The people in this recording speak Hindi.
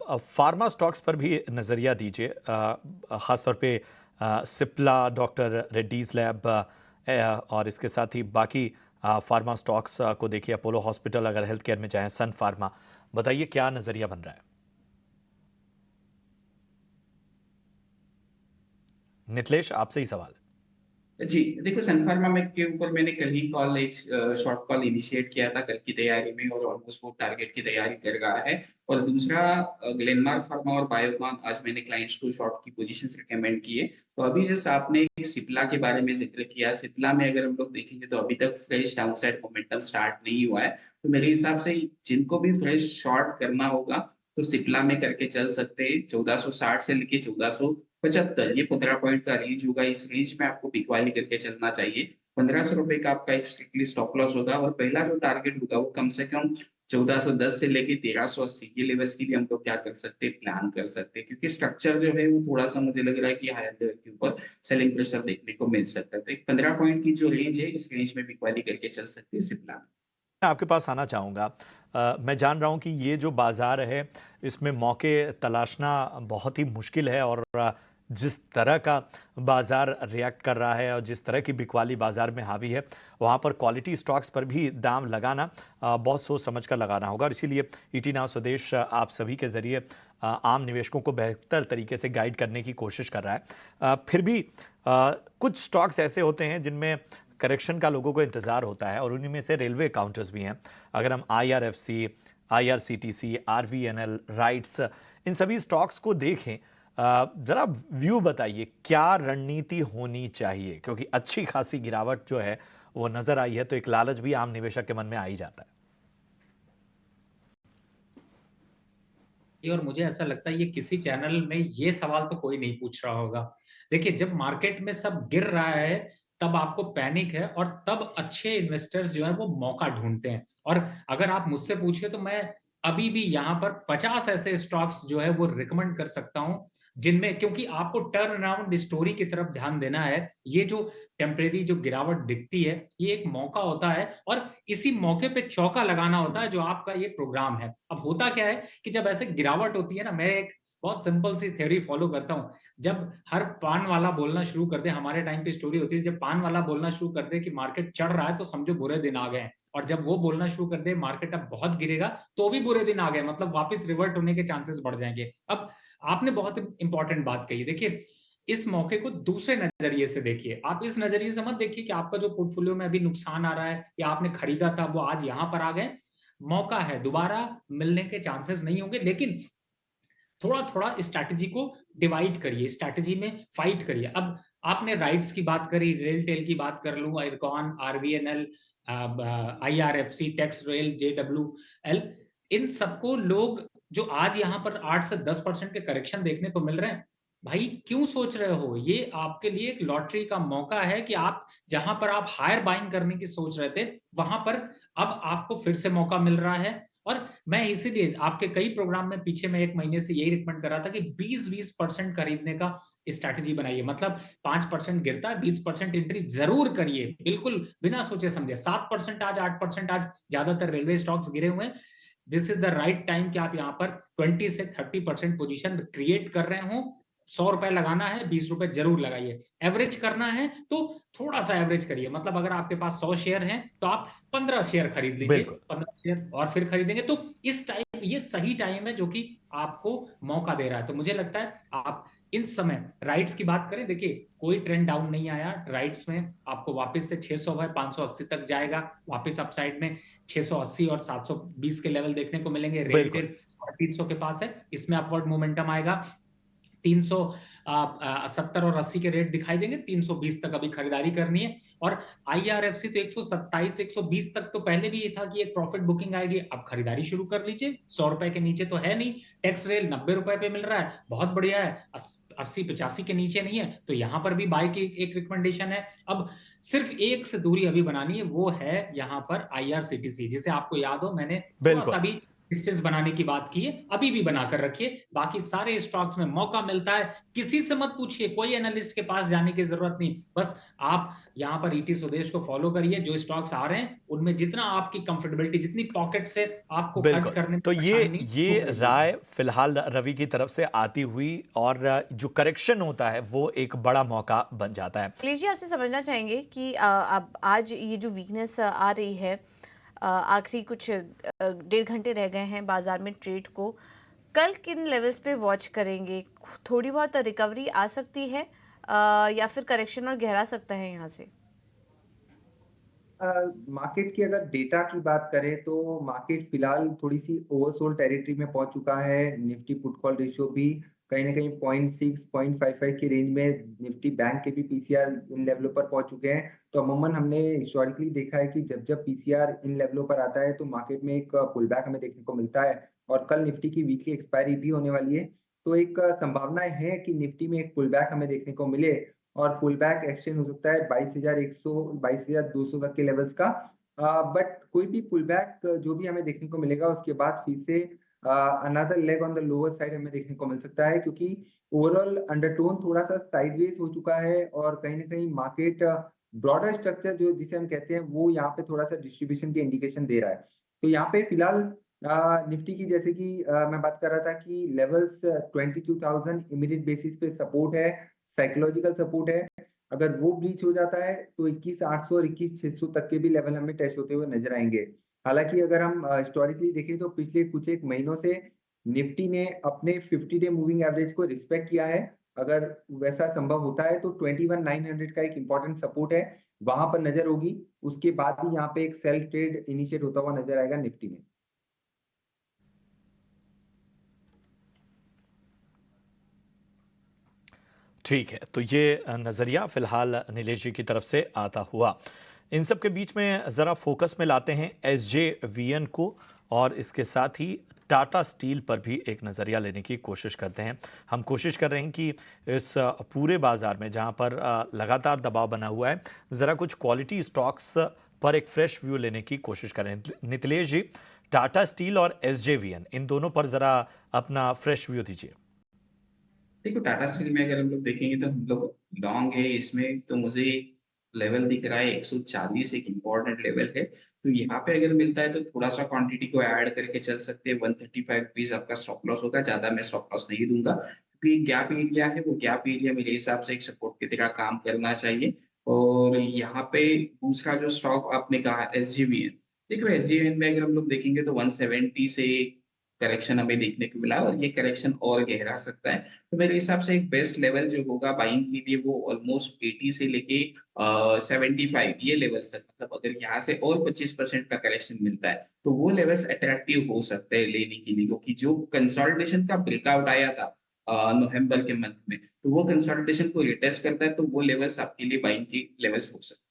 फार्मा स्टॉक्स पर भी नज़रिया दीजिए, ख़ासतौर पे सिप्ला, डॉक्टर रेड्डीज़ लैब, और इसके साथ ही बाकी फार्मा स्टॉक्स को देखिए, अपोलो हॉस्पिटल अगर हेल्थ केयर में जाएं, सन फार्मा। बताइए क्या नज़रिया बन रहा है? नितलेश, आपसे ही सवाल है। जी, देखो सन फार्मा में के ऊपर मैंने कल ही एक शॉर्ट कॉल इनिशिएट किया था कल की तैयारी में और ऑलमोस्ट वो टारगेट की तैयारी कर रहा है। और दूसरा ग्लेनमार्क फार्मा और बायोकॉन आज मैंने क्लाइंट्स को शॉर्ट की पोजीशंस रिकमेंड किए। तो अभी जस्ट आपने एक सिप्ला के बारे में ज़िक्र किया, सिप्ला में अगर हम लोग देखेंगे तो अभी तक फ्रेश डाउनसाइड मोमेंटम स्टार्ट नहीं हुआ है। तो मेरे हिसाब से जिनको भी फ्रेश शॉर्ट करना होगा, तो सिप्ला में करके चल सकते हैं। 1460 से लेके 1475 ये 15 पॉइंट का रेंज होगा। इस रेंज में आपको पिक वाली करके चलना चाहिए। ₹1500 का आपका एक स्ट्रिक्टली स्टॉप लॉस होगा और पहला जो टारगेट होगा वो कम से कम 1410 से लेके 1380 ये लेवल्स के लिए हम लोग क्या कर सकते हैं, प्लान कर सकते हैं। क्योंकि स्ट्रक्चर जो है वो थोड़ा-सा मुझे लग रहा है कि हायर लेवल के ऊपर सेलिंग प्रेशर देखने को मिल सकता है। तो एक 15 पॉइंट की जो रेंज है, इस रेंज में पिक वाली करके चल सकते हैं सिप्ला में। मैं आपके पास आना चाहूँगा। मैं जान रहा हूँ कि ये जो बाज़ार है, इसमें मौके तलाशना बहुत ही मुश्किल है, और जिस तरह का बाज़ार रिएक्ट कर रहा है और जिस तरह की बिकवाली बाज़ार में हावी है, वहाँ पर क्वालिटी स्टॉक्स पर भी दाम लगाना बहुत सोच समझ कर लगाना होगा। और इसीलिए ईटी नाउ स्वदेश आप सभी के ज़रिए आम निवेशकों को बेहतर तरीके से गाइड करने की कोशिश कर रहा है। फिर भी कुछ स्टॉक्स ऐसे होते हैं जिनमें करेक्शन का लोगों को इंतज़ार होता है, और उन्हीं में से रेलवे काउंटर्स भी हैं। अगर हम आईआरएफसी, आईआरसीटीसी, आरवीएनएल, राइट्स, इन सभी स्टॉक्स को देखें, ज़रा व्यू बताइए क्या रणनीति होनी चाहिए, क्योंकि अच्छी खासी गिरावट जो है वो नज़र आई है, तो एक लालच भी आम निवेशक के मन में आ ही जाता है। और मुझे ऐसा लगता है ये किसी चैनल में ये सवाल तो कोई नहीं पूछ रहा होगा। देखिए, जब मार्केट में सब गिर रहा है, तब आपको पैनिक है और तब अच्छे इन्वेस्टर्स जो हैं वो मौका ढूँढते हैं। और अगर आप मुझसे पूछिए तो मैं अभी भी यहाँ पर 50 ऐसे स्टॉक्स जो है वो रिकमेंड कर सकता हूँ, जिनमें क्योंकि आपको टर्न अराउंड स्टोरी की तरफ ध्यान देना है। ये जो टेम्परेरी जो गिरावट दिखती है, ये एक मौका होता है और इसी मौके पे चौका लगाना होता है जो आपका ये प्रोग्राम है। अब होता क्या है कि जब ऐसे गिरावट होती है ना, मैं एक बहुत सिंपल सी थ्योरी फॉलो करता हूँ। जब हर पान वाला बोलना शुरू कर दे, हमारे टाइम पे स्टोरी होती है, जब पान वाला बोलना शुरू कर दे कि मार्केट चढ़ रहा है तो समझो बुरे दिन आ गए हैं, और जब वो बोलना शुरू कर दे मार्केट अब बहुत गिरेगा तो भी बुरे दिन आ गए, मतलब वापस रिवर्ट होने के चांसेस बढ़ जाएंगे। अब आपने बहुत इंपॉर्टेंट बात कही। देखिए, इस मौके को दूसरे नजरिए से देखिए। आप इस नजरिए से मत देखिए कि आपका जो पोर्टफोलियो में अभी नुकसान आ रहा है या आपने खरीदा था वो आज यहां पर आ गए। मौका है, दोबारा मिलने के चांसेस नहीं होंगे, लेकिन थोड़ा-थोड़ा स्ट्रैटेजी को डिवाइड करिए, स्ट्रैटेजी में फाइट करिए। अब आपने राइट्स की बात करी, रेलटेल की बात कर लूँ, इरकॉन, आरवीएनएल, आईआरएफसी, टेक्स रेल, जेडब्ल्यूएल, इन सबको लोग जो आज यहाँ पर 8 से 10% के करेक्शन देखने को मिल रहे हैं, भाई क्यों सोच रहे हो? ये आपके लिए एक लॉटरी का मौका है कि आप जहाँ पर आप हायर बाइंग करने की सोच रहे थे, वहाँ पर अब आपको फिर से मौका मिल रहा है। और मैं इसीलिए आपके कई प्रोग्राम में पीछे मैं 1 महीने से यही रिकमेंड कर रहा था कि 20-20% खरीदने का स्ट्रैटेजी बनाइए। मतलब 5% गिरता है, 20% एंट्री ज़रूर करिए, बिल्कुल बिना सोचे समझे। 7% आज, 8% आज ज़्यादातर रेलवे स्टॉक्स गिरे हुए हैं। This is the right time कि आप यहाँ पर 20 से 30% पोजीशन क्रिएट कर रहे हो। ₹100 लगाना है, ₹20 जरूर लगाइए। एवरेज करना है तो थोड़ा सा एवरेज करिए। मतलब अगर आपके पास 100 शेयर हैं तो आप 15 शेयर खरीद लीजिए, बिल्कुल। 15 शेयर और फिर खरीदेंगे तो इस टाइम ये सही टाइम है जो कि आपको मौका दे रहा है। तो मुझे लगता है आप इन समय राइट्स की बात करें, देखिए कोई ट्रेंड डाउन नहीं आया राइट्स में, आपको वापस से 600 है 580 तक जाएगा, वापस अपसाइड में 680 और 720 के लेवल देखने को मिलेंगे। बिल्कुल। रेलटेल 350 के पास है, इसमें अपवर्ड मोमेंटम आएगा। 370 और 80 के रेट दिखाई देंगे, 320 तक अभी खरीदारी करनी है। और आईआरएफसी तो 127 120 तक तो पहले भी ये था कि एक प्रॉफिट बुकिंग आएगी, अब खरीदारी शुरू कर लीजिए। ₹100 के नीचे तो है नहीं। टैक्स रेल ₹90 पे मिल रहा है, बहुत बढ़िया है। 80-85 के नीचे नहीं है, तो यहां पर भी बाय की एक रिकमेंडेशन है। अब सिर्फ एक से दूरी अभी बनानी है, वो है यहाँ पर आईआरसीटीसी, जिसे आपको याद हो मैंने थोड़ा सा बिल्कुल। भी डिस्टेंस बनाने की बात की है, अभी भी बनाकर रखिए। बाकी सारे स्टॉक्स में मौका मिलता है, किसी से मत पूछिए, कोई एनालिस्ट के पास जाने की जरूरत नहीं। बस आप यहाँ पर ईटी स्वदेश को फॉलो करिए, जो स्टॉक्स आ रहे हैं उनमें जितना आपकी कंफर्टेबिलिटी, जितनी पॉकेट से आपको खर्च बिल्कुल। करने में तो परेशानी नहीं, वो ये करिए। राय फ़िलहाल रवि की तरफ से आती हुई और जो करेक्शन होता है वो एक बड़ा मौका बन जाता है। लीजिए आपसे समझना चाहेंगे कि अब आज ये जो वीकनेस आ रही है, आखिरी कुछ 1.5 घंटे रह गए हैं बाजार में ट्रेड को, कल किन लेवल्स पे वॉच करेंगे? थोड़ी बहुत रिकवरी आ सकती है या फिर करेक्शन और गहरा सकता है यहाँ से? मार्केट की अगर डेटा की बात करें तो मार्केट फिलहाल थोड़ी-सी ओवरसोल्ड टेरिटरी में पहुँच चुका है। निफ्टी पुट कॉल रेशियो भी कहीं न कहीं 0.6 0.55 की रेंज में निफ्टी बैंक के भी पीसीआर इन लेवलों पर पहुँच चुके हैं। तो अमूमन हमने हिस्टोरिकली देखा है कि जब-जब पीसीआर इन लेवलों पर आता है तो मार्केट में एक पुल बैक हमें देखने को मिलता है और कल निफ्टी की वीकली एक्सपायरी भी होने वाली है। तो एक संभावनाएँ है कि निफ्टी में एक पुल बैक हमें देखने को मिले और पुल बैक एक्सटेंड हो सकता है 22,100 22,200 तक के लेवल्स का। बट कोई भी पुल बैक जो भी हमें देखने को मिलेगा उसके बाद फिर से another leg on the lower side हमें देखने को मिल सकता है क्योंकि ओवरऑल अंडरटोन थोड़ा-सा साइडवेज हो चुका है और कहीं न कहीं मार्केट ब्रॉडर स्ट्रक्चर जो जिसे हम कहते हैं वो यहाँ पे थोड़ा-सा डिस्ट्रीब्यूशन की इंडिकेशन दे रहा है। तो यहाँ पे फिलहाल निफ्टी की जैसे कि मैं बात कर रहा था कि लेवल्स 22,000 इमीडिएट बेसिस पे सपोर्ट है, साइकोलॉजिकल सपोर्ट है। अगर वो ब्रीच हो जाता है तो 21,800 और 21,600 तक के भी लेवल हमें टेस्ट होते हुए नज़र आएँगे। हालाँकि अगर हम हिस्टोरिकली देखें तो पिछले कुछ एक महीनों से निफ्टी ने अपने 50 डे मूविंग एवरेज को रिस्पेक्ट किया है। अगर वैसा संभव होता है तो 21,900 का एक इम्पोर्टेंट सपोर्ट है, वहाँ पर नज़र होगी। उसके बाद ही यहाँ पे एक सेल ट्रेड इनिशिएट होता हुआ नज़र आएगा निफ्टी में। ठीक है, तो ये नज़रिया फ़िलहाल नीलेश जी की तरफ से आता हुआ। इन सब के बीच में ज़रा फ़ोकस में लाते हैं एसजेवीएन को और इसके साथ ही टाटा स्टील पर भी एक नज़रिया लेने की कोशिश करते हैं। हम कोशिश कर रहे हैं कि इस पूरे बाज़ार में जहाँ पर लगातार दबाव बना हुआ है, ज़रा कुछ क्वालिटी स्टॉक्स पर एक फ्रेश व्यू लेने की कोशिश करें। नितिलेश जी, टाटा स्टील और एसजेवीएन इन दोनों पर ज़रा अपना फ्रेश व्यू दीजिए। देखो टाटा स्टील में अगर हम लोग देखेंगे तो हम लोग लॉन्ग है इसमें तो मुझे लेवल दिख रहा है 140 एक इम्पोर्टेंट लेवल है। तो यहाँ पे अगर मिलता है तो थोड़ा-सा क्वांटिटी को ऐड करके चल सकते हैं। 135 रुपीज़ आपका स्टॉप लॉस होगा, ज़्यादा मैं स्टॉप लॉस नहीं दूँगा क्योंकि गैप एरिया है, वो गैप एरिया मेरे हिसाब से एक सपोर्ट की तरह काम करना चाहिए। और यहाँ पे दूसरा जो स्टॉक आपने कहा एसजेवीएन, देखो एसजेवीएन में अगर हम लोग देखेंगे तो 170 से करेक्शन हमें देखने को मिला और ये करेक्शन और गहरा सकता है। तो मेरे हिसाब से एक बेस्ट लेवल जो होगा बाइंग के लिए वो ऑलमोस्ट 80 से लेके 75 ये लेवल्स तक, मतलब अगर यहाँ से और 25% का करेक्शन मिलता है, तो वो लेवल्स अट्रैक्टिव हो सकते हैं लेने के लिए क्योंकि जो कंसोलिडेशन का ब्रेकआउट आया था नवंबर के मंथ में, तो वो कंसोलिडेशन को रिटेस्ट करता है, तो वो लेवल्स आपके लिए बाइंग की लेवल्स हो सकते हैं।